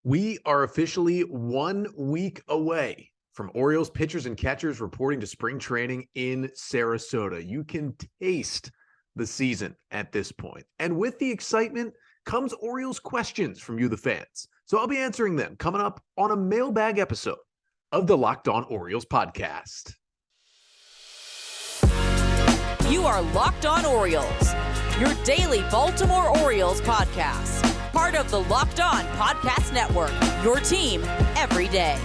We are officially 1 week away from Orioles pitchers and catchers reporting to spring training in Sarasota. You can taste the season at this point. And with the excitement comes Orioles questions from you, the fans. So I'll be answering them coming up on a mailbag episode of the Locked On Orioles podcast. You are Locked On Orioles, your daily Baltimore Orioles podcast. Part of the Locked On Podcast Network, your team every day.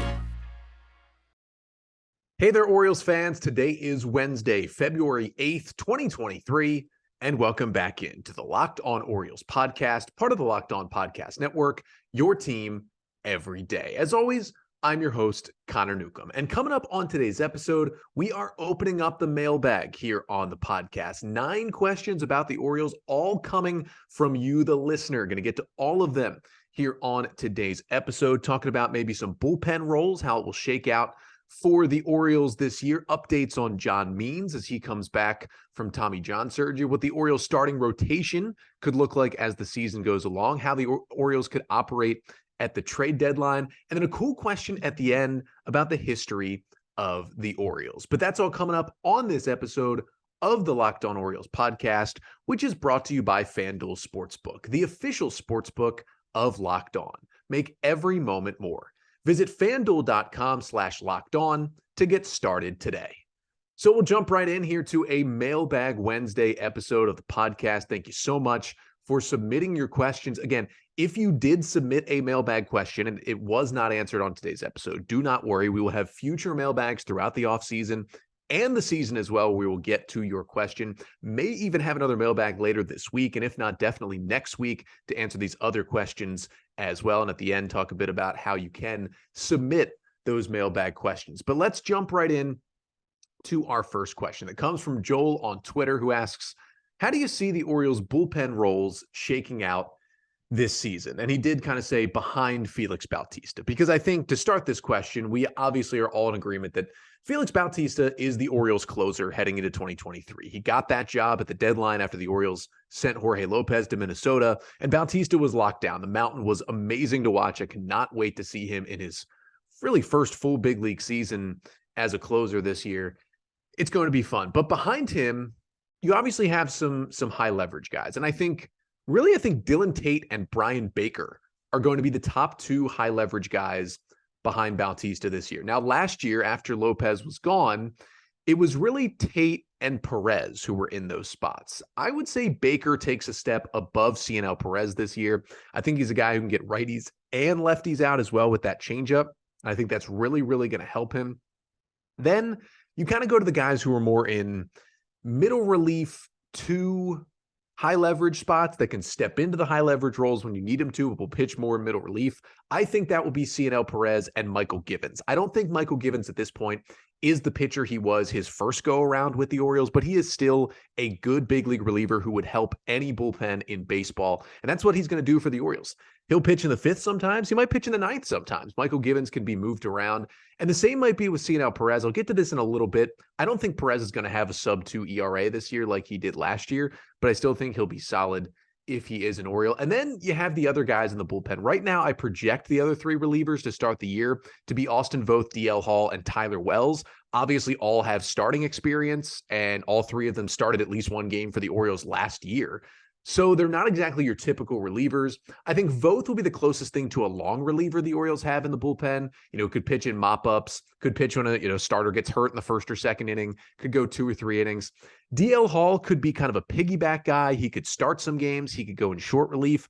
Hey there, Orioles fans. Today is Wednesday, February 8th, 2023, and welcome back into the Locked On Orioles podcast, part of the Locked On Podcast Network, your team every day. As always, I'm your host, Connor Newcomb. And coming up on today's episode, we are opening up the mailbag here on the podcast. 9 questions about the Orioles, all coming from you, the listener. Going to get to all of them here on today's episode, talking about maybe some bullpen roles, how it will shake out for the Orioles this year, updates on John Means as he comes back from Tommy John surgery, what the Orioles starting rotation could look like as the season goes along, how the Orioles could operate at the trade deadline, and then a cool question at the end about the history of the Orioles. But that's all coming up on this episode of the Locked On Orioles podcast, which is brought to you by FanDuel Sportsbook, the official sportsbook of Locked On. Make every moment more. Visit FanDuel.com/LockedOn to get started today. So we'll jump right in here to a Mailbag Wednesday episode of the podcast. Thank you so much for submitting your questions. Again, if you did submit a mailbag question and it was not answered on today's episode, do not worry. We will have future mailbags throughout the offseason and the season as well. We will get to your question. May even have another mailbag later this week, and if not, definitely next week to answer these other questions as well. And at the end, talk a bit about how you can submit those mailbag questions. But let's jump right in to our first question that comes from Joel on Twitter, who asks, how do you see the Orioles bullpen roles shaking out this season? And he did kind of say behind Felix Bautista, because I think to start this question, we obviously are all in agreement that Felix Bautista is the Orioles closer heading into 2023. He got that job at the deadline after the Orioles sent Jorge Lopez to Minnesota, and Bautista was locked down. The mountain was amazing to watch. I cannot wait to see him in his really first full big league season as a closer this year. It's going to be fun. But behind him, you obviously have some high leverage guys. And I think Dylan Tate and Brian Baker are going to be the top 2 high leverage guys behind Bautista this year. Now, last year, after Lopez was gone, it was really Tate and Perez who were in those spots. I would say Baker takes a step above Cionel Perez this year. I think he's a guy who can get righties and lefties out as well with that changeup. I think that's really, really going to help him. Then you kind of go to the guys who are more in middle relief to high leverage spots that can step into the high leverage roles when you need them to, but will pitch more in middle relief. I think that will be Cionel Perez and Michael Givens. I don't think Michael Givens at this point is the pitcher he was his first go around with the Orioles, but he is still a good big league reliever who would help any bullpen in baseball. And that's what he's going to do for the Orioles. He'll pitch in the 5th sometimes. He might pitch in the 9th sometimes. Michael Givens can be moved around. And the same might be with Cionel Perez. I'll get to this in a little bit. I don't think Perez is going to have a sub-2 ERA this year like he did last year, but I still think he'll be solid if he is an Oriole. And then you have the other guys in the bullpen. Right now, I project the other 3 relievers to start the year to be Austin Voth, DL Hall, and Tyler Wells. Obviously, all have starting experience, and all 3 of them started at least 1 game for the Orioles last year. So they're not exactly your typical relievers. I think Voth will be the closest thing to a long reliever the Orioles have in the bullpen. Could pitch in mop-ups, could pitch when a starter gets hurt in the 1st or 2nd inning, could go 2 or 3 innings. DL Hall could be kind of a piggyback guy. He could start some games. He could go in short relief.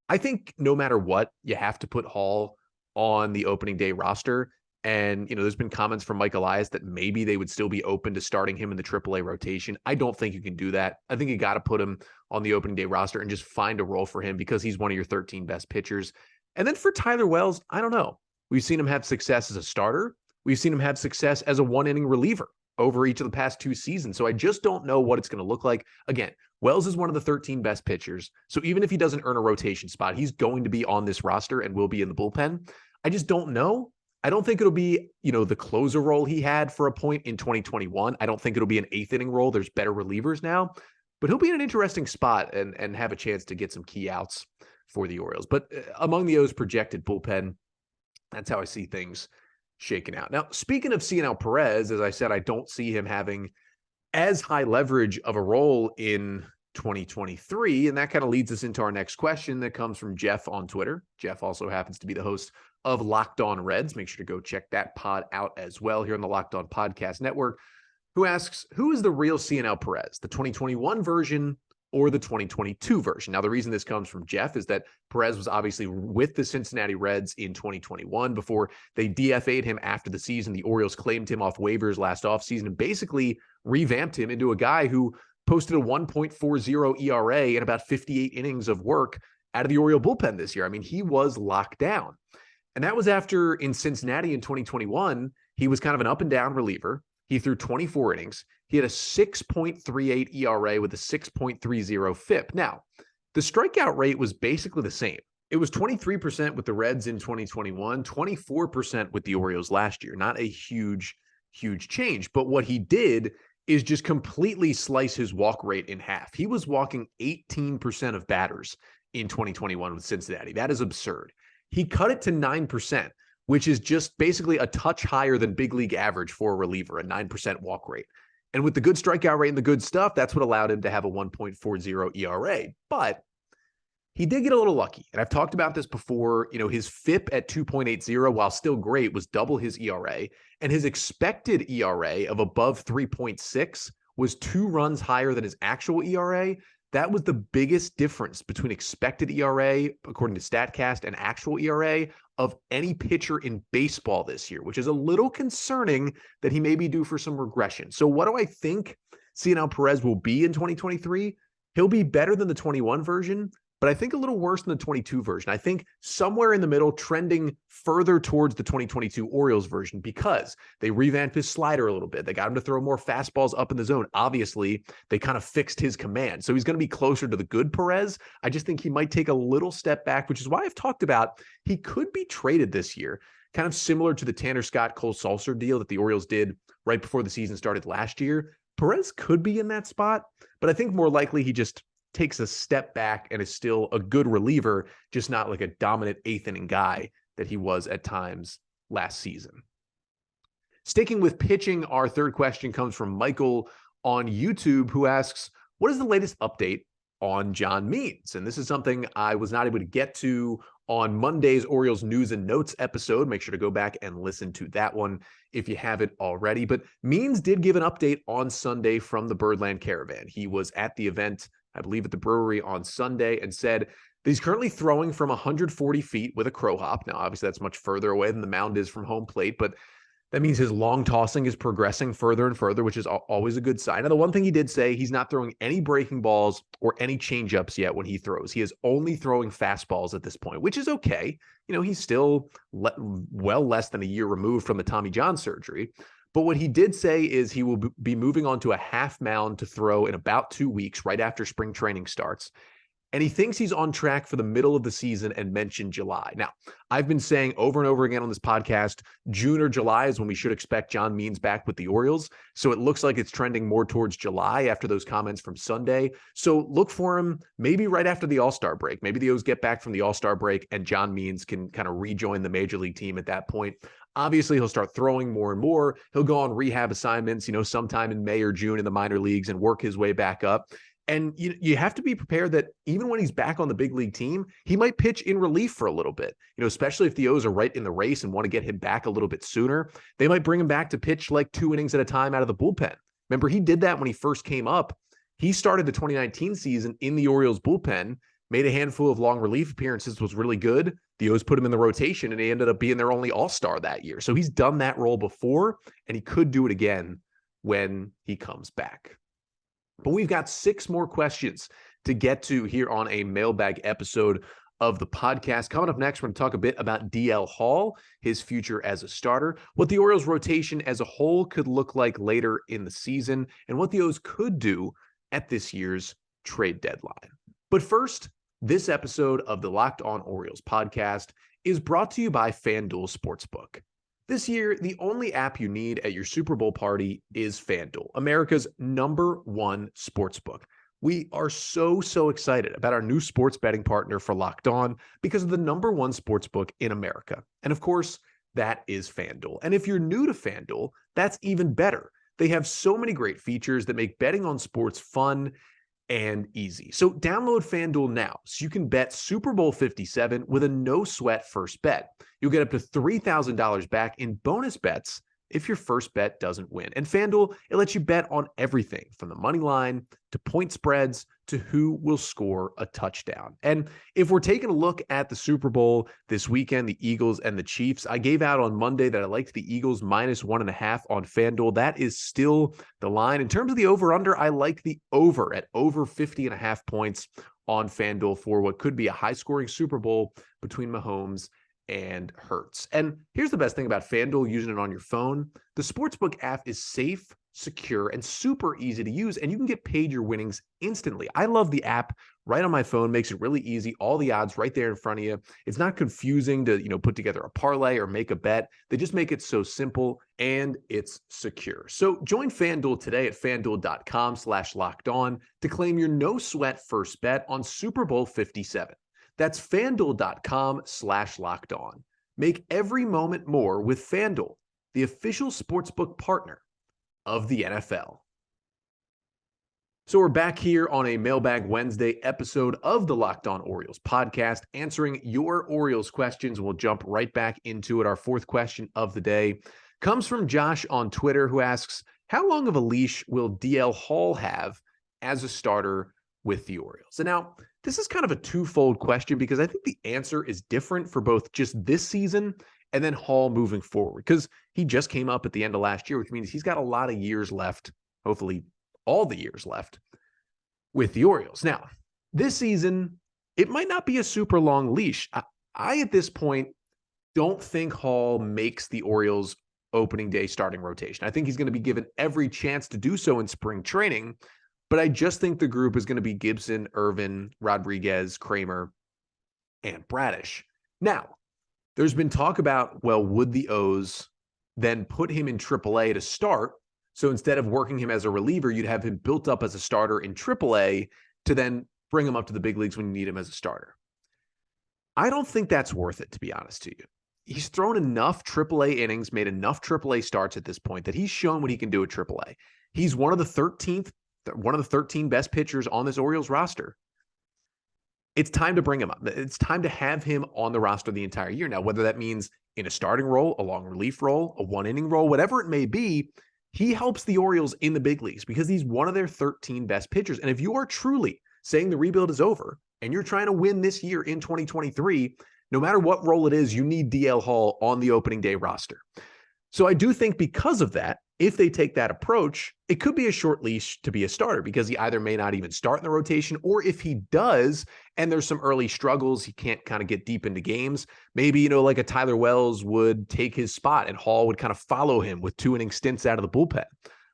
I think no matter what, you have to put Hall on the opening day roster. And, there's been comments from Mike Elias that maybe they would still be open to starting him in the AAA rotation. I don't think you can do that. I think you got to put him on the opening day roster and just find a role for him because he's one of your 13 best pitchers. And then for Tyler Wells, I don't know. We've seen him have success as a starter. We've seen him have success as a 1-inning reliever over each of the past 2 seasons. So I just don't know what it's going to look like. Again, Wells is one of the 13 best pitchers. So even if he doesn't earn a rotation spot, he's going to be on this roster and will be in the bullpen. I just don't know. I don't think it'll be, the closer role he had for a point in 2021. I don't think it'll be an 8th inning role. There's better relievers now, but he'll be in an interesting spot and have a chance to get some key outs for the Orioles. But among the O's projected bullpen, that's how I see things shaken out. Now, speaking of Cionel Perez, as I said, I don't see him having as high leverage of a role in 2023. And that kind of leads us into our next question that comes from Jeff on Twitter. Jeff also happens to be the host of Locked On Reds. Make sure to go check that pod out as well here on the Locked On Podcast Network, who asks, who is the real Cionel Perez, the 2021 version or the 2022 version? Now, the reason this comes from Jeff is that Perez was obviously with the Cincinnati Reds in 2021 before they DFA'd him after the season. The Orioles claimed him off waivers last offseason and basically revamped him into a guy who posted a 1.40 ERA in about 58 innings of work out of the Oriole bullpen this year. I mean, he was locked down. And that was after in Cincinnati in 2021, he was kind of an up and down reliever. He threw 24 innings. He had a 6.38 ERA with a 6.30 FIP. Now, the strikeout rate was basically the same. It was 23% with the Reds in 2021, 24% with the Orioles last year. Not a huge change. But what he did is just completely slice his walk rate in half. He was walking 18% of batters in 2021 with Cincinnati. That is absurd. He cut it to 9%, which is just basically a touch higher than big league average for a reliever, a 9% walk rate. And with the good strikeout rate and the good stuff, that's what allowed him to have a 1.40 ERA. But he did get a little lucky. And I've talked about this before. You know, his FIP at 2.80, while still great, was double his ERA. And his expected ERA of above 3.6 was 2 runs higher than his actual ERA. That was the biggest difference between expected ERA, according to StatCast, and actual ERA of any pitcher in baseball this year, which is a little concerning that he may be due for some regression. So what do I think Cionel Perez will be in 2023? He'll be better than the 21 version, but I think a little worse than the 22 version. I think somewhere in the middle, trending further towards the 2022 Orioles version, because they revamped his slider a little bit. They got him to throw more fastballs up in the zone. Obviously, they kind of fixed his command. So he's going to be closer to the good Perez. I just think he might take a little step back, which is why I've talked about he could be traded this year, kind of similar to the Tanner Scott, Cole Sulser deal that the Orioles did right before the season started last year. Perez could be in that spot, but I think more likely he just takes a step back and is still a good reliever, just not like a dominant 8th inning guy that he was at times last season. Sticking with pitching, our third question comes from Michael on YouTube, who asks, what is the latest update on John Means? And this is something I was not able to get to on Monday's Orioles News and Notes episode. Make sure to go back and listen to that one if you haven't already. But Means did give an update on Sunday from the Birdland Caravan. He was at the event, I believe at the brewery on Sunday, and said that he's currently throwing from 140 feet with a crow hop. Now, obviously, that's much further away than the mound is from home plate, but that means his long tossing is progressing further and further, which is always a good sign. Now, the one thing he did say, he's not throwing any breaking balls or any changeups yet when he throws. He is only throwing fastballs at this point, which is okay. You know, he's still well less than a year removed from the Tommy John surgery. But what he did say is he will be moving on to a half mound to throw in about 2 weeks, right after spring training starts. And he thinks he's on track for the middle of the season and mentioned July. Now, I've been saying over and over again on this podcast, June or July is when we should expect John Means back with the Orioles. So it looks like it's trending more towards July after those comments from Sunday. So look for him maybe right after the All-Star break. Maybe the O's get back from the All-Star break and John Means can kind of rejoin the major league team at that point. Obviously, he'll start throwing more and more. He'll go on rehab assignments, sometime in May or June in the minor leagues and work his way back up. And you have to be prepared that even when he's back on the big league team, he might pitch in relief for a little bit, especially if the O's are right in the race and want to get him back a little bit sooner. They might bring him back to pitch like 2 innings at a time out of the bullpen. Remember, he did that when he first came up. He started the 2019 season in the Orioles bullpen, made a handful of long relief appearances, was really good. The O's put him in the rotation, and he ended up being their only all-star that year. So he's done that role before, and he could do it again when he comes back. But we've got 6 more questions to get to here on a mailbag episode of the podcast. Coming up next, we're going to talk a bit about DL Hall, his future as a starter, what the Orioles rotation as a whole could look like later in the season, and what the O's could do at this year's trade deadline. But first, this episode of the Locked On Orioles podcast is brought to you by FanDuel Sportsbook. This year, the only app you need at your Super Bowl party is FanDuel, America's #1 sportsbook. We are so excited about our new sports betting partner for Locked On because of the #1 sports book in America. And of course, that is FanDuel. And if you're new to FanDuel, that's even better. They have so many great features that make betting on sports fun and easy. So download FanDuel now so you can bet Super Bowl 57 with a no-sweat first bet. You'll get up to $3,000 back in bonus bets if your first bet doesn't win. And FanDuel, it lets you bet on everything from the money line to point spreads to who will score a touchdown. And if we're taking a look at the Super Bowl this weekend, the Eagles and the Chiefs, I gave out on Monday that I liked the Eagles -1.5 on FanDuel. That is still the line. In terms of the over-under, I like the over at over 50.5 points on FanDuel for what could be a high-scoring Super Bowl between Mahomes and Hurts. And here's the best thing about FanDuel using it on your phone. The Sportsbook app is safe, secure, and super easy to use, and you can get paid your winnings instantly. I love the app right on my phone, makes it really easy. All the odds right there in front of you. It's not confusing to, put together a parlay or make a bet. They just make it so simple and it's secure. So join FanDuel today at FanDuel.com/lockedon to claim your no sweat first bet on Super Bowl 57. That's FanDuel.com/lockedon. Make every moment more with FanDuel, the official sportsbook partner of the NFL. So we're back here on a Mailbag Wednesday episode of the Locked On Orioles podcast, answering your Orioles questions. We'll jump right back into it. Our fourth question of the day comes from Josh on Twitter, who asks, how long of a leash will DL Hall have as a starter with the Orioles? And now, this is kind of a twofold question because I think the answer is different for both just this season and then Hall moving forward, because he just came up at the end of last year, which means he's got a lot of years left, hopefully all the years left with the Orioles. Now, this season, it might not be a super long leash. I at this point, don't think Hall makes the Orioles opening day starting rotation. I think he's going to be given every chance to do so in spring training. But I just think the group is going to be Gibson, Irvin, Rodriguez, Kramer, and Bradish. Now, there's been talk about, well, would the O's then put him in AAA to start? So instead of working him as a reliever, you'd have him built up as a starter in AAA to then bring him up to the big leagues when you need him as a starter. I don't think that's worth it, to be honest to you. He's thrown enough AAA innings, made enough AAA starts at this point that he's shown what he can do at AAA. He's one of the 13 best pitchers on this Orioles roster. It's time to bring him up. It's time to have him on the roster the entire year. Now, whether that means in a starting role, a long relief role, a one-inning role, whatever it may be, he helps the Orioles in the big leagues because he's one of their 13 best pitchers. And if you are truly saying the rebuild is over and you're trying to win this year in 2023, no matter what role it is, you need DL Hall on the opening day roster. So I do think because of that, if they take that approach, it could be a short leash to be a starter because he either may not even start in the rotation, or if he does and there's some early struggles, he can't kind of get deep into games, maybe, like a Tyler Wells would take his spot and Hall would kind of follow him with 2-inning stints out of the bullpen.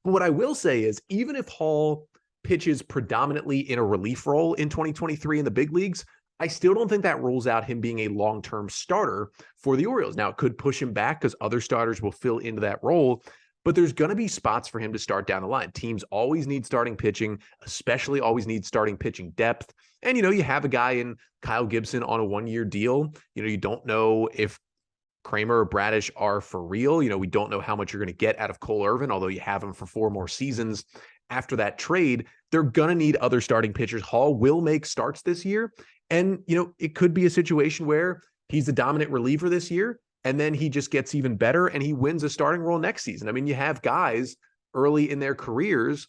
But what I will say is, even if Hall pitches predominantly in a relief role in 2023 in the big leagues, I still don't think that rules out him being a long-term starter for the Orioles. Now, it could push him back because other starters will fill into that role, but there's going to be spots for him to start down the line. Teams always need starting pitching, especially always need starting pitching depth. And, you have a guy in Kyle Gibson on a 1-year deal. You don't know if Kramer or Bradish are for real. We don't know how much you're going to get out of Cole Irvin, although you have him for 4 more seasons after that trade. They're going to need other starting pitchers. Hall will make starts this year. And, it could be a situation where he's the dominant reliever this year, and then he just gets even better and he wins a starting role next season. I mean, you have guys early in their careers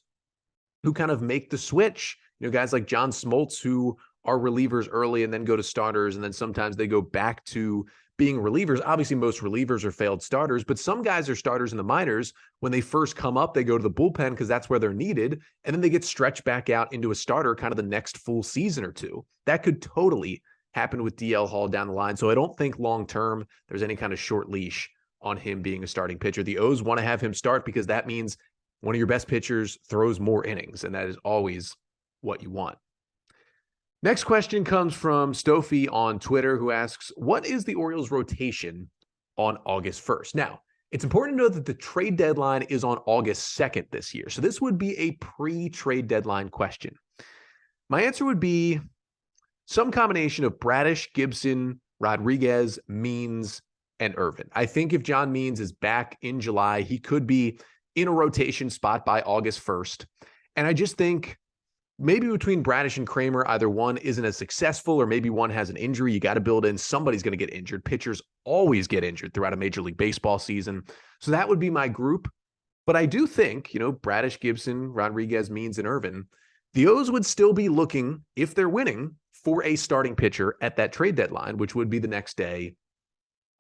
who kind of make the switch. Guys like John Smoltz who are relievers early and then go to starters, and then sometimes they go back to being relievers. Obviously, most relievers are failed starters, but some guys are starters in the minors. When they first come up, they go to the bullpen because that's where they're needed, and then they get stretched back out into a starter kind of the next full season or two. That could totally happen with DL Hall down the line. So I don't think long-term there's any kind of short leash on him being a starting pitcher. The O's want to have him start because that means one of your best pitchers throws more innings, and that is always what you want. Next question comes from Stofi on Twitter, who asks, what is the Orioles rotation on August 1st? Now, it's important to know that the trade deadline is on August 2nd this year. So this would be a pre-trade deadline question. My answer would be some combination of Bradish, Gibson, Rodriguez, Means, and Irvin. I think if John Means is back in July, he could be in a rotation spot by August 1st. And I just think maybe between Bradish and Kramer, either one isn't as successful or maybe one has an injury. You got to build in somebody's going to get injured. Pitchers always get injured throughout a Major League Baseball season. So that would be my group. But I do think, Bradish, Gibson, Rodriguez, Means, and Irvin, the O's would still be looking, if they're winning, for a starting pitcher at that trade deadline, which would be the next day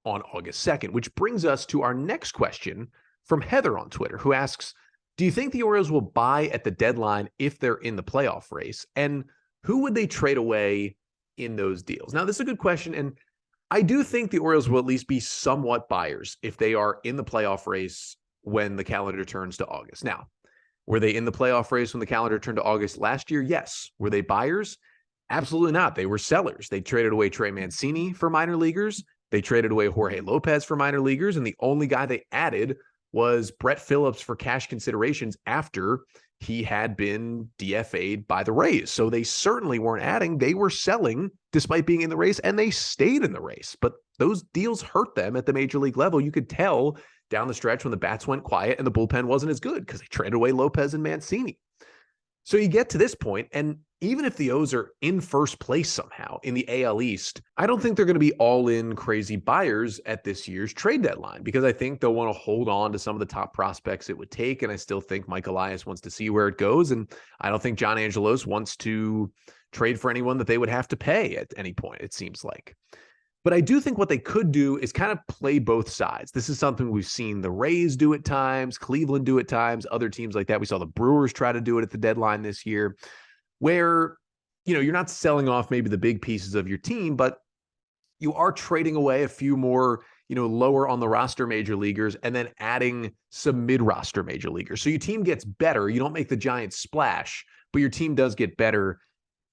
on August 2nd, which brings us to our next question from Heather on Twitter, who asks, do you think the Orioles will buy at the deadline if they're in the playoff race? And who would they trade away in those deals? Now, this is a good question, and I do think the Orioles will at least be somewhat buyers if they are in the playoff race when the calendar turns to August. Now, were they in the playoff race when the calendar turned to August last year? Yes. Were they buyers? Absolutely not. They were sellers. They traded away Trey Mancini for minor leaguers. They traded away Jorge Lopez for minor leaguers. And the only guy they added was Brett Phillips for cash considerations after he had been DFA'd by the Rays. So they certainly weren't adding. They were selling despite being in the race, and they stayed in the race. But those deals hurt them at the major league level. You could tell down the stretch when the bats went quiet and the bullpen wasn't as good because they traded away Lopez and Mancini. So you get to this point, and even if the O's are in first place somehow in the AL East, I don't think they're going to be all-in crazy buyers at this year's trade deadline because I think they'll want to hold on to some of the top prospects it would take, and I still think Mike Elias wants to see where it goes, and I don't think John Angelos wants to trade for anyone that they would have to pay at any point, it seems like. But I do think what they could do is kind of play both sides. This is something we've seen the Rays do at times, Cleveland do at times, other teams like that. We saw the Brewers try to do it at the deadline this year, where, you're not selling off maybe the big pieces of your team, but you are trading away a few more, lower on the roster major leaguers and then adding some mid-roster major leaguers. So your team gets better. You don't make the giant splash, but your team does get better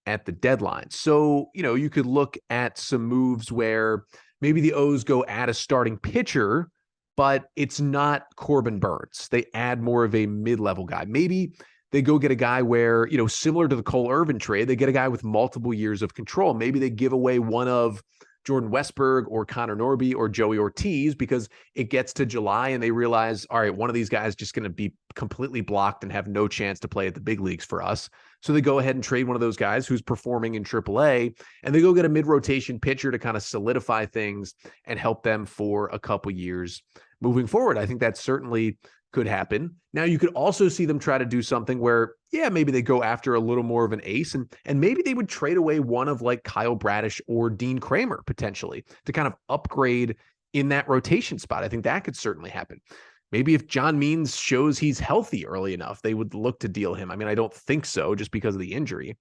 at the deadline. So, you could look at some moves where maybe the O's go add a starting pitcher, but it's not Corbin Burns. They add more of a mid-level guy. Maybe they go get a guy where, similar to the Cole Irvin trade, they get a guy with multiple years of control. Maybe they give away one of Jordan Westberg or Connor Norby or Joey Ortiz because it gets to July and they realize, all right, one of these guys is just going to be completely blocked and have no chance to play at the big leagues for us. So they go ahead and trade one of those guys who's performing in AAA, and they go get a mid-rotation pitcher to kind of solidify things and help them for a couple years moving forward. I think that certainly could happen. Now, you could also see them try to do something where, maybe they go after a little more of an ace, and maybe they would trade away one of like Kyle Bradish or Dean Kramer potentially to kind of upgrade in that rotation spot. I think that could certainly happen. Maybe if John Means shows he's healthy early enough, they would look to deal him. I mean, I don't think so just because of the injury,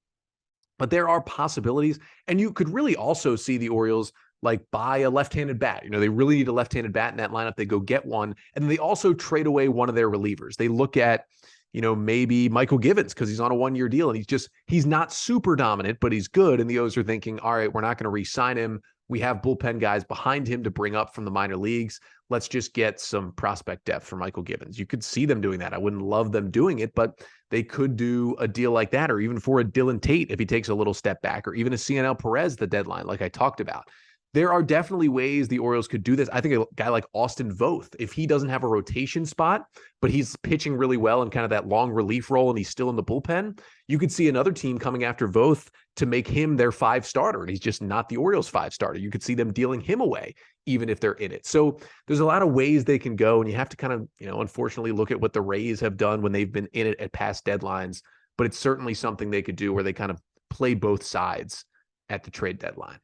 but there are possibilities. And you could really also see the Orioles like buy a left-handed bat. They really need a left-handed bat in that lineup. They go get one. And they also trade away one of their relievers. They look at, maybe Michael Givens because he's on a one-year deal and he's not super dominant, but he's good. And the O's are thinking, all right, we're not going to re-sign him. We have bullpen guys behind him to bring up from the minor leagues. Let's just get some prospect depth for Michael Givens. You could see them doing that. I wouldn't love them doing it, but they could do a deal like that, or even for a Dylan Tate if he takes a little step back, or even a Cionel Perez, the deadline, like I talked about. There are definitely ways the Orioles could do this. I think a guy like Austin Voth, if he doesn't have a rotation spot, but he's pitching really well in kind of that long relief role and he's still in the bullpen, you could see another team coming after Voth to make him their 5-starter, and he's just not the Orioles 5-starter. You could see them dealing him away, even if they're in it. So there's a lot of ways they can go, and you have to kind of, unfortunately look at what the Rays have done when they've been in it at past deadlines, but it's certainly something they could do where they kind of play both sides at the trade deadline.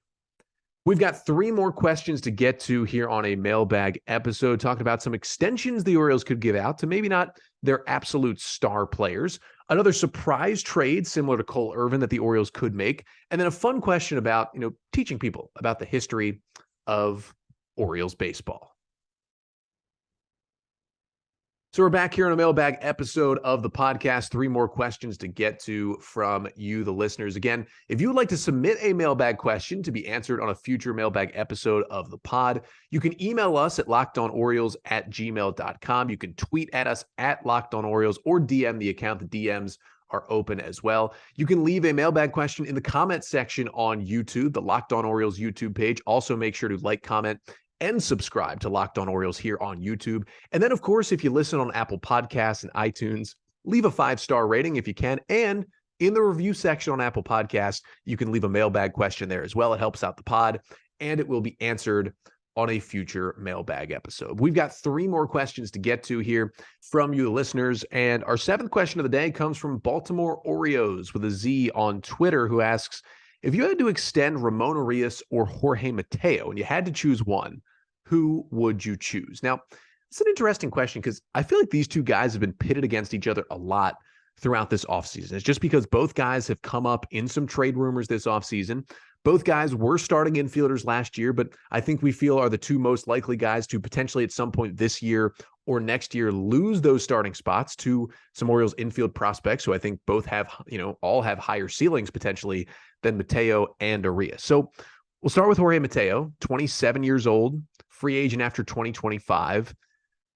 We've got 3 more questions to get to here on a mailbag episode, talking about some extensions the Orioles could give out to maybe not their absolute star players, another surprise trade similar to Cole Irvin that the Orioles could make, and then a fun question about, teaching people about the history of Orioles baseball. So we're back here on a mailbag episode of the podcast. 3 more questions to get to from you, the listeners. Again, if you would like to submit a mailbag question to be answered on a future mailbag episode of the pod, you can email us at lockedonorioles@gmail.com. You can tweet at us at LockedOnOrioles or DM the account. The DMs are open as well. You can leave a mailbag question in the comment section on YouTube, the Locked On Orioles YouTube page. Also, make sure to like, comment, and subscribe to Locked On Orioles here on YouTube. And then, of course, if you listen on Apple Podcasts and iTunes, leave a 5-star rating if you can. And in the review section on Apple Podcasts, you can leave a mailbag question there as well. It helps out the pod, and it will be answered on a future mailbag episode. We've got 3 more questions to get to here from you, the listeners. And our 7th question of the day comes from Baltimore Oreos with a Z on Twitter, who asks, if you had to extend Ramon Urias or Jorge Mateo and you had to choose one, who would you choose? Now, it's an interesting question because I feel like these two guys have been pitted against each other a lot throughout this offseason. It's just because both guys have come up in some trade rumors this offseason. Both guys were starting infielders last year, but I think we feel are the 2 most likely guys to potentially at some point this year or next year lose those starting spots to some Orioles infield prospects who I think both have, all have higher ceilings potentially than Mateo and Urias. So we'll start with Jorge Mateo, 27 years old, free agent after 2025.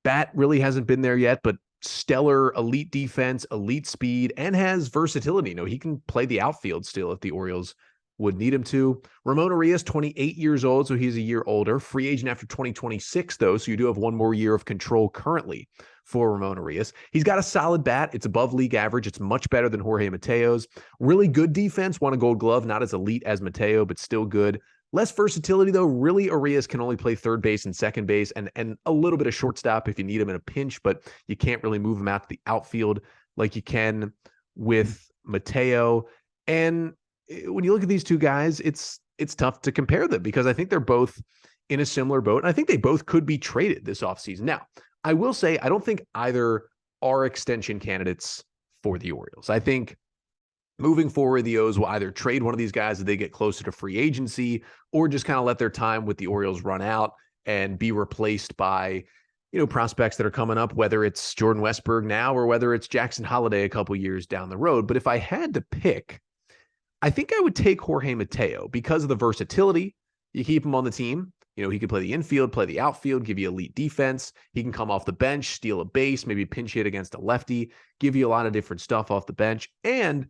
Bat really hasn't been there yet, but stellar elite defense, elite speed, and has versatility. He can play the outfield still if the Orioles would need him to. Ramon Urias, 28 years old, so he's a year older. Free agent after 2026, though, so you do have 1 more year of control currently for Ramon Urias. He's got a solid bat. It's above league average. It's much better than Jorge Mateo's. Really good defense. Won a Gold Glove. Not as elite as Mateo, but still good. Less versatility, though. Really, Urias can only play third base and second base and a little bit of shortstop if you need him in a pinch, but you can't really move him out to the outfield like you can with Mateo. And when you look at these two guys, it's tough to compare them because I think they're both in a similar boat. And I think they both could be traded this offseason. Now, I will say, I don't think either are extension candidates for the Orioles. I think moving forward, the O's will either trade one of these guys as they get closer to free agency or just kind of let their time with the Orioles run out and be replaced by, prospects that are coming up, whether it's Jordan Westburg now or whether it's Jackson Holliday a couple years down the road. But if I had to pick, I think I would take Jorge Mateo because of the versatility. You keep him on the team. He can play the infield, play the outfield, give you elite defense. He can come off the bench, steal a base, maybe pinch hit against a lefty, give you a lot of different stuff off the bench. And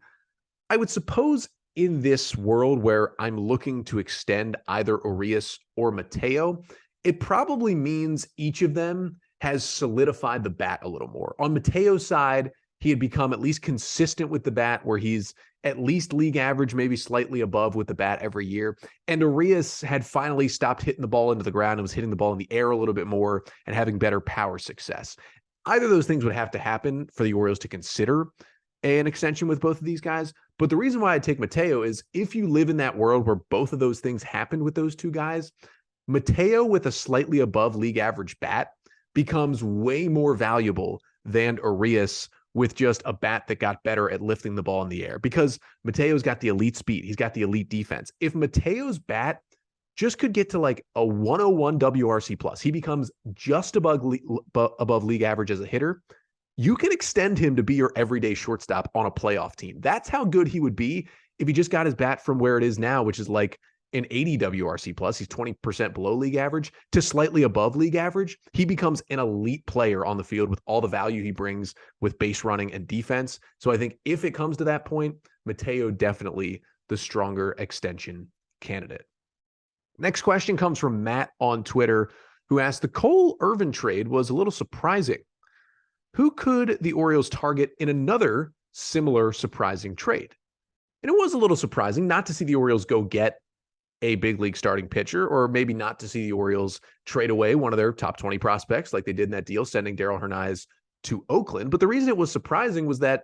I would suppose in this world where I'm looking to extend either Urias or Mateo, it probably means each of them has solidified the bat a little more. On Mateo's side, he had become at least consistent with the bat where he's at least league average, maybe slightly above with the bat every year. And Urias had finally stopped hitting the ball into the ground and was hitting the ball in the air a little bit more and having better power success. Either of those things would have to happen for the Orioles to consider an extension with both of these guys. But the reason why I take Mateo is if you live in that world where both of those things happened with those two guys, Mateo with a slightly above league average bat becomes way more valuable than Urias with just a bat that got better at lifting the ball in the air, because Mateo's got the elite speed. He's got the elite defense. If Mateo's bat just could get to like a 101 WRC plus, he becomes just above league average as a hitter. You can extend him to be your everyday shortstop on a playoff team. That's how good he would be if he just got his bat from where it is now, which is like an 80 WRC plus. He's 20% below league average to slightly above league average. He becomes an elite player on the field with all the value he brings with base running and defense. So I think if it comes to that point, Mateo definitely the stronger extension candidate. Next question comes from Matt on Twitter, who asked, the Cole Irvin trade was a little surprising. Who could the Orioles target in another similar surprising trade? And it was a little surprising not to see the Orioles go get a big league starting pitcher, or maybe not to see the Orioles trade away one of their top 20 prospects like they did in that deal, sending Darell Hernaiz to Oakland. But the reason it was surprising was that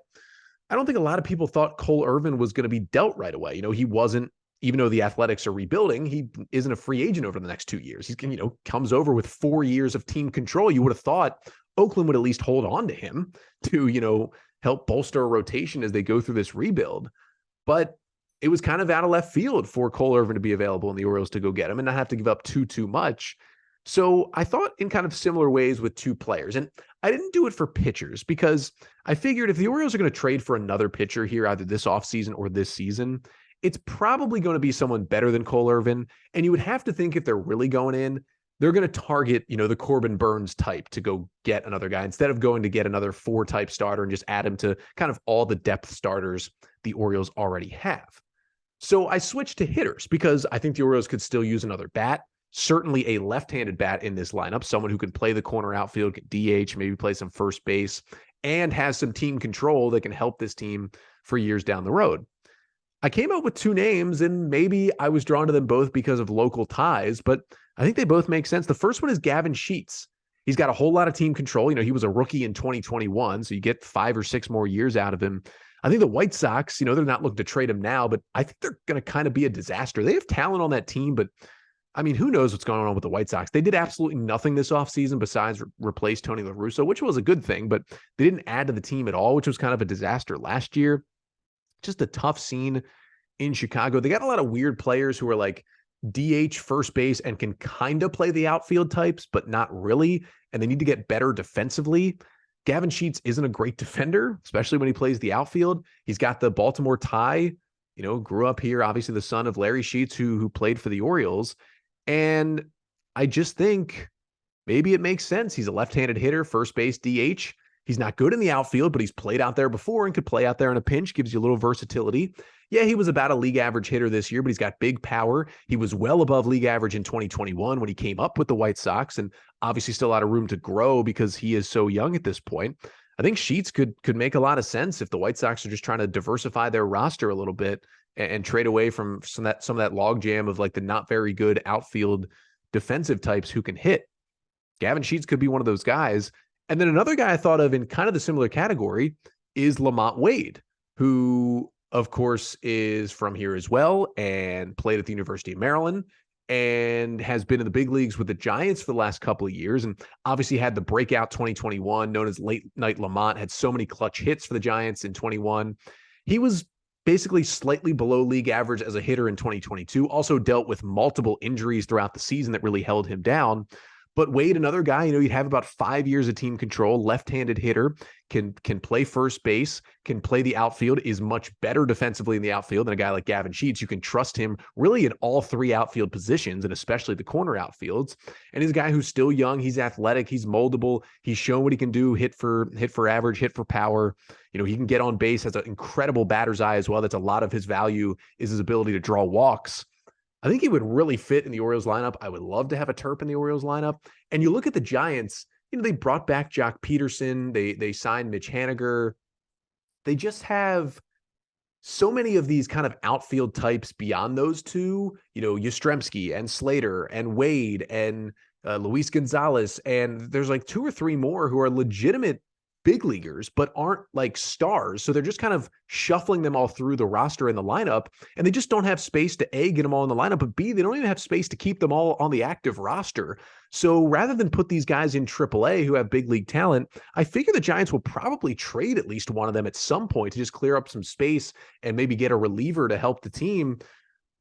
I don't think a lot of people thought Cole Irvin was going to be dealt right away. He wasn't, even though the Athletics are rebuilding, he isn't a free agent over the next 2 years. He's, comes over with 4 years of team control. You would have thought Oakland would at least hold on to him to, help bolster a rotation as they go through this rebuild. But it was kind of out of left field for Cole Irvin to be available and the Orioles to go get him and not have to give up too much. So I thought in kind of similar ways with 2 players. And I didn't do it for pitchers because I figured if the Orioles are going to trade for another pitcher here, either this offseason or this season, it's probably going to be someone better than Cole Irvin. And you would have to think if they're really going in, they're going to target, the Corbin Burns type to go get another guy instead of going to get another 4-type starter and just add him to kind of all the depth starters the Orioles already have. So I switched to hitters because I think the Orioles could still use another bat, certainly a left-handed bat in this lineup, someone who can play the corner outfield, can DH, maybe play some first base, and has some team control that can help this team for years down the road. I came up with 2 names, and maybe I was drawn to them both because of local ties, but I think they both make sense. The first one is Gavin Sheets. He's got a whole lot of team control. He was a rookie in 2021, so you get 5 or 6 more years out of him. I think the White Sox, they're not looking to trade him now, but I think they're going to kind of be a disaster. They have talent on that team, but who knows what's going on with the White Sox? They did absolutely nothing this offseason besides replace Tony La Russa, which was a good thing, but they didn't add to the team at all, which was kind of a disaster last year. Just a tough scene in Chicago. They got a lot of weird players who are like DH, first base, and can kind of play the outfield types, but not really. And they need to get better defensively. Gavin Sheets isn't a great defender, especially when he plays the outfield. He's got the Baltimore tie, grew up here, obviously the son of Larry Sheets, who played for the Orioles. And I just think maybe it makes sense. He's a left-handed hitter, first base, DH. He's not good in the outfield, but he's played out there before and could play out there in a pinch, gives you a little versatility. Yeah, he was about a league average hitter this year, but he's got big power. He was well above league average in 2021 when he came up with the White Sox, and obviously still a lot of room to grow because he is so young at this point. I think Sheets could make a lot of sense if the White Sox are just trying to diversify their roster a little bit and trade away from some of that logjam of like the not very good outfield defensive types who can hit. Gavin Sheets could be one of those guys. And then another guy I thought of in kind of the similar category is Lamont Wade, who, of course, is from here as well and played at the University of Maryland and has been in the big leagues with the Giants for the last couple of years and obviously had the breakout 2021 known as Late Night Lamont, had so many clutch hits for the Giants in 21. He was basically slightly below league average as a hitter in 2022, also dealt with multiple injuries throughout the season that really held him down. But Wade, another guy, you'd have about 5 years of team control, left-handed hitter, can play first base, can play the outfield, is much better defensively in the outfield than a guy like Gavin Sheets. You can trust him really in all 3 outfield positions, and especially the corner outfields. And he's a guy who's still young. He's athletic. He's moldable. He's shown what he can do, hit for average, hit for power. He can get on base, has an incredible batter's eye as well. That's a lot of his value is his ability to draw walks. I think he would really fit in the Orioles lineup. I would love to have a Terp in the Orioles lineup. And you look at the Giants, they brought back Jock Peterson. They signed Mitch Haniger. They just have so many of these kind of outfield types beyond those two, Yastrzemski and Slater and Wade and Luis Gonzalez. And there's like 2 or 3 more who are legitimate big leaguers, but aren't like stars. So they're just kind of shuffling them all through the roster and the lineup. And they just don't have space to A, get them all in the lineup, but B, they don't even have space to keep them all on the active roster. So rather than put these guys in AAA who have big league talent, I figure the Giants will probably trade at least one of them at some point to just clear up some space and maybe get a reliever to help the team.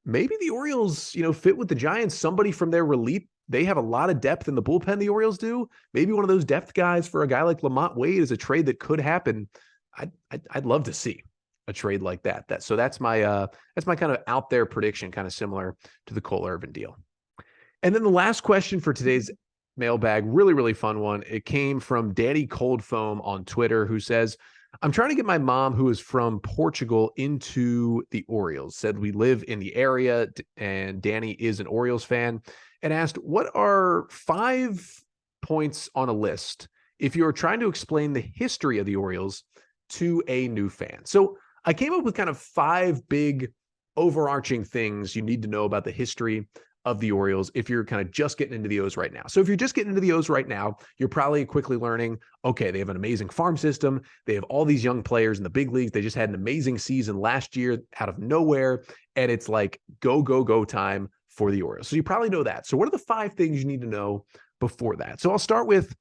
Maybe the Orioles, fit with the Giants, somebody from their relief. They have a lot of depth in the bullpen, the Orioles do. Maybe one of those depth guys for a guy like Lamont Wade is a trade that could happen. I'd love to see a trade like that. So that's my kind of out there prediction, kind of similar to the Cole Irvin deal. And then the last question for today's mailbag, really, really fun one. It came from Danny Coldfoam on Twitter, who says, I'm trying to get my mom, who is from Portugal, into the Orioles. Said we live in the area, and Danny is an Orioles fan, and asked, what are 5 points on a list if you're trying to explain the history of the Orioles to a new fan? So I came up with kind of 5 big overarching things you need to know about the history of the Orioles if you're kind of just getting into the O's right now. So if you're just getting into the O's right now, you're probably quickly learning, okay, they have an amazing farm system. They have all these young players in the big leagues. They just had an amazing season last year out of nowhere. And it's like go time for the Orioles. So you probably know that. So what are the 5 things you need to know before that? So I'll start with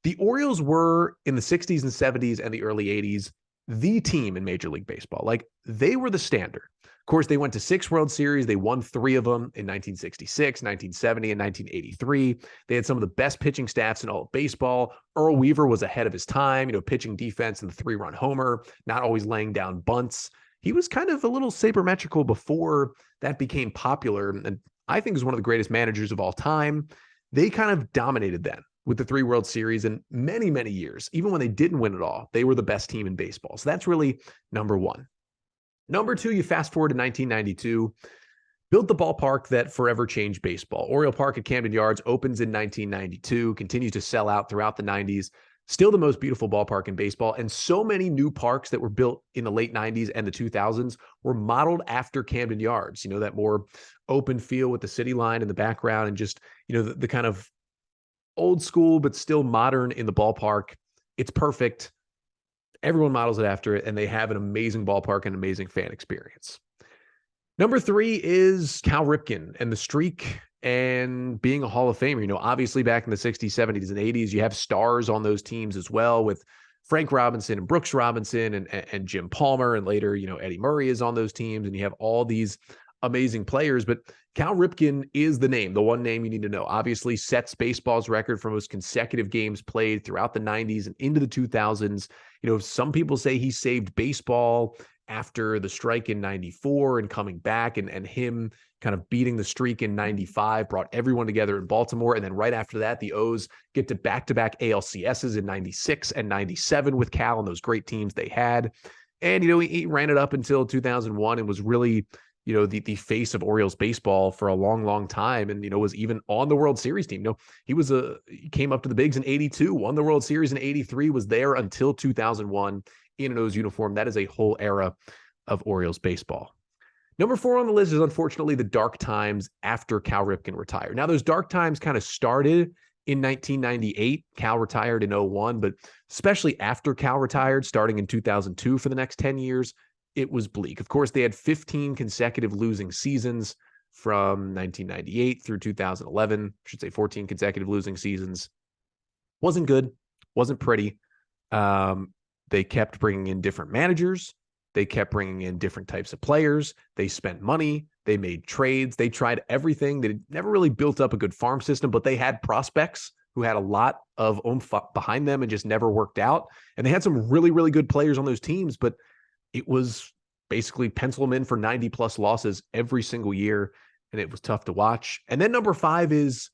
the Orioles were in the 60s and 70s and the early 80s, the team in Major League Baseball. Like they were the standard. Of course, they went to 6 World Series. They won 3 of them in 1966, 1970, and 1983. They had some of the best pitching staffs in all of baseball. Earl Weaver was ahead of his time, pitching defense and the 3-run homer, not always laying down bunts. He was kind of a little sabermetrical before that became popular, and I think is one of the greatest managers of all time. they kind of dominated then with the 3 World Series, and many, many years, even when they didn't win it all, they were the best team in baseball. So that's really number one. Number two, you fast forward to 1992, built the ballpark that forever changed baseball. Oriole Park at Camden Yards opens in 1992, continues to sell out throughout the 90s. Still the most beautiful ballpark in baseball. And so many new parks that were built in the late 90s and the 2000s were modeled after Camden Yards. You know, that more open feel with the city line in the background and just, you know, the kind of old school but still modern in the ballpark. It's perfect. Everyone models it after it, and they have an amazing ballpark and amazing fan experience. Number three is Cal Ripken and the streak and being a Hall of Famer. You know, obviously back in the 60s, 70s, and 80s, you have stars on those teams as well with Frank Robinson and Brooks Robinson and Jim Palmer, and later, you know, Eddie Murray is on those teams, and you have all these amazing players. But Cal Ripken is the name, the one name you need to know. Obviously sets baseball's record for most consecutive games played throughout the 90s and into the 2000s. You know, some people say he saved baseball after the strike in 94 and coming back, and him kind of beating the streak in 95 brought everyone together in Baltimore. And then right after that, the O's get to back-to-back ALCSs in 96 and 97 with Cal and those great teams they had. And, you know, he ran it up until 2001 and was really, you know, the face of Orioles baseball for a long, long time. And, you know, was even on the World Series team. You know, he came up to the bigs in 82, won the World Series in 83, was there until 2001 in an O's uniform. That is a whole era of Orioles baseball. Number four on the list is unfortunately the dark times after Cal Ripken retired. Now, those dark times kind of started in 1998. Cal retired in 01, but especially after Cal retired, starting in 2002 for the next 10 years, it was bleak. Of course, they had 15 consecutive losing seasons from 1998 through 2011. I should say 14 consecutive losing seasons. Wasn't good. Wasn't pretty. They kept bringing in different managers. They kept bringing in different types of players. They spent money. They made trades. They tried everything. They never really built up a good farm system, but they had prospects who had a lot of oomph behind them and just never worked out. And they had some really, really good players on those teams, but it was basically pencil them in for 90 plus losses every single year. And it was tough to watch. And then number five is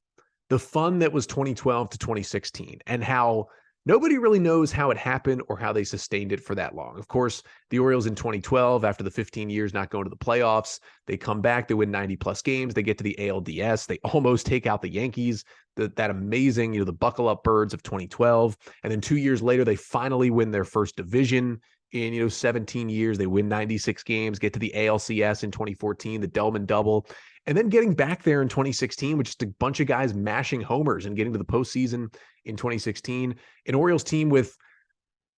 the fun that was 2012 to 2016 and how nobody really knows how it happened or how they sustained it for that long. Of course, the Orioles in 2012, after the 15 years not going to the playoffs, they come back, they win 90 plus games, they get to the ALDS, they almost take out the Yankees, that amazing, you know, the buckle up birds of 2012. And then 2 years later, they finally win their first division in, you know, 17 years. They win 96 games, get to the ALCS in 2014, the Delman double. And then getting back there in 2016 with just a bunch of guys mashing homers and getting to the postseason in 2016. An Orioles team with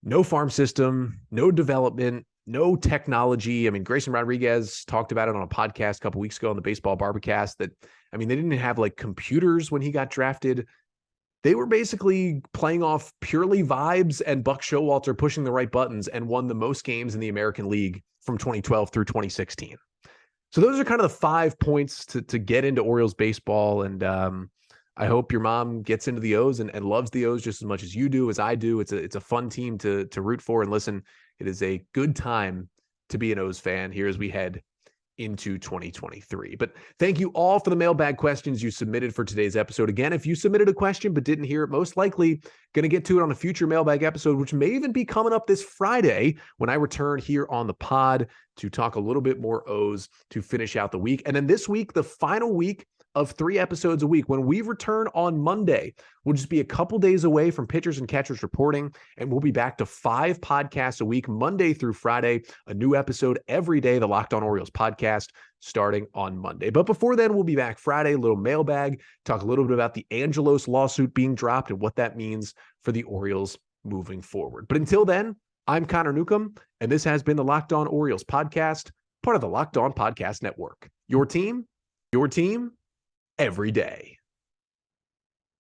no farm system, no development, no technology. I mean, Grayson Rodriguez talked about it on a podcast a couple weeks ago on the Baseball Barbacast that, I mean, they didn't have like computers when he got drafted. They were basically playing off purely vibes and Buck Showalter pushing the right buttons and won the most games in the American League from 2012 through 2016. So those are kind of the 5 points to get into Orioles baseball. And I hope your mom gets into the O's and loves the O's just as much as you do, as I do. It's a fun team to root for. And listen, it is a good time to be an O's fan here as we head into 2023. But thank you all for the mailbag questions you submitted for today's episode. Again, if you submitted a question but didn't hear it, most likely going to get to it on a future mailbag episode, which may even be coming up this Friday when I return here on the pod to talk a little bit more O's to finish out the week. And then this week, the final week of 3 episodes a week. When we return on Monday, we'll just be a couple days away from pitchers and catchers reporting, and we'll be back to 5 podcasts a week, Monday through Friday, a new episode every day, the Locked On Orioles podcast, starting on Monday. But before then, we'll be back Friday, a little mailbag, talk a little bit about the Angelos lawsuit being dropped and what that means for the Orioles moving forward. But until then, I'm Connor Newcomb, and this has been the Locked On Orioles podcast, part of the Locked On Podcast Network. Your team, every day.